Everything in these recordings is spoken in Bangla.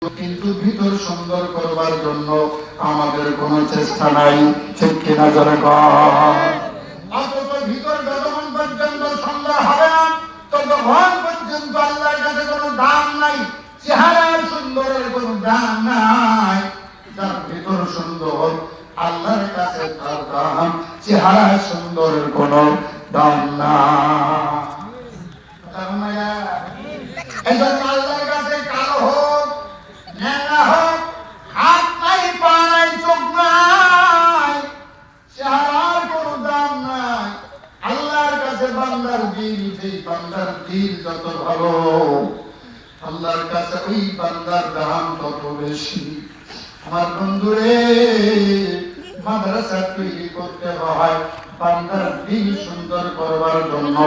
কিন্তু ভিতর সুন্দর করবার জন্য আমাদের কোনো চেষ্টা নাই, ঠিক কিনা জোরে অথচ ভিতর যতক্ষণ পর্যন্ত সুন্দর হবে না ততক্ষণ পর্যন্ত আল্লাহর কাছে কোনো দাম নাই। চেহারার সুন্দরের কোনো দাম নাই, যার ভিতর সুন্দর আল্লাহর কাছে তার দাম, চেহারা সুন্দরের কোনো দাম নাই। আল্লাহর কাছে কালো হোক, ন্যাংরা হোক, হাত নাই, পা নাই, চোখ নাই, চেহারার কোনো দাম নাই। আল্লাহর কাছে বান্দার দিল, যেই বান্দার দিল যত ভালো আল্লাহর কাছে ওই বান্দার দাম তত বেশি। আমার বন্ধুরে, মাদ্রাসা তৈরি করতে হয় বান্দার দিল সুন্দর করবার জন্য,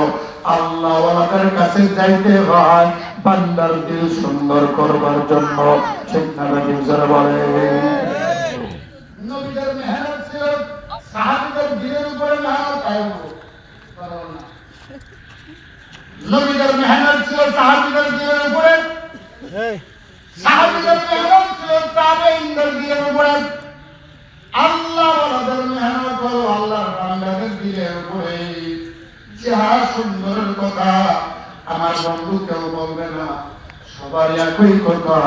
আল্লাহ ওয়ালাদের কাছে যাইতে হয় বান্দার দিল সুন্দর করবার জন্য, ঠিক না বেঠিক যারা বলে। নবীদের মেহনত ছিল, সাহাবীদের দিলের উপরে মেহনত নবীদের মেহনত ছিল সাহাবীদের দিলের উপরে, সাহাবীদের মেহনত ছিল তাবেঈনদের দিলের উপরে। আল্লাহ ওয়ালাদের মেহনত হলো আল্লাহর বান্দাদের দিলের উপরে। চেহারা সুন্দরের কথা আমার বন্ধু কেউ বলবে না, সবার একই কথা।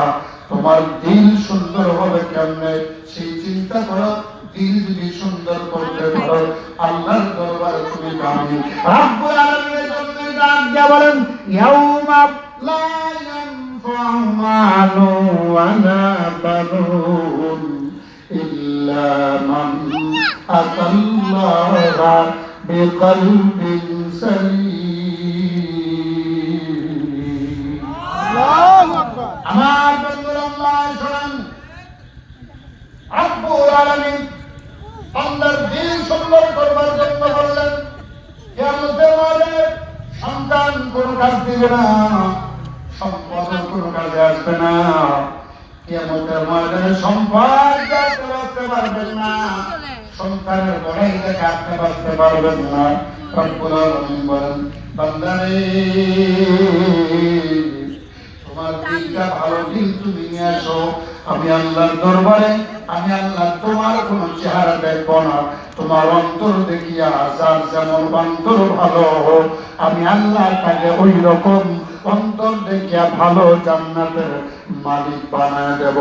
তোমার দিল সুন্দর হবে কেমনে সেই চিন্তা করো। দিল যদি সুন্দর করতে পারো আল্লাহর দরবারে তুমি কামি। রব্বুল আলামিনের জন্য ডাক দিয়া বলেন, ইয়াউমা লা ইয়ানফাউ মালুন ওয়ালা বানুন ইল্লা মান আতাল্লাহা বিকলবিন সালিম। আল্লাহু আকবার। আমার বন্ধুরা, আল্লাহ শোনেন, রব্বুল আলামিন বান্দার দিল সুন্দর করবার জন্য বললেন, কিয়ামতের মাঠে সন্তান কোনো কাজ দিবে না, সম্পদ কোনো কাজে আসবে না। কিয়ামতের মাঠে সম্পদ যাতে বাঁচতে পারবেন না, সন্তানের বড়াই থেকে আপনি বাঁচতে পারবেন না। রব্বুল আলামিন বলেন, বান্দারে তোমার দিলটা ভালো দিল তুমি নিয়ে আসো, আমি আল্লাহর দরবারে, আমি আল্লাহ তোমার কোন চেহারা দেখবো না, তোমার অন্তর দেখিয়া যার যেমন অন্তর ভালো হোক আমি আল্লাহর কাছে ওই রকম অন্তর দেখিয়া ভালো জান্নাতের মালিক বানায় দেব।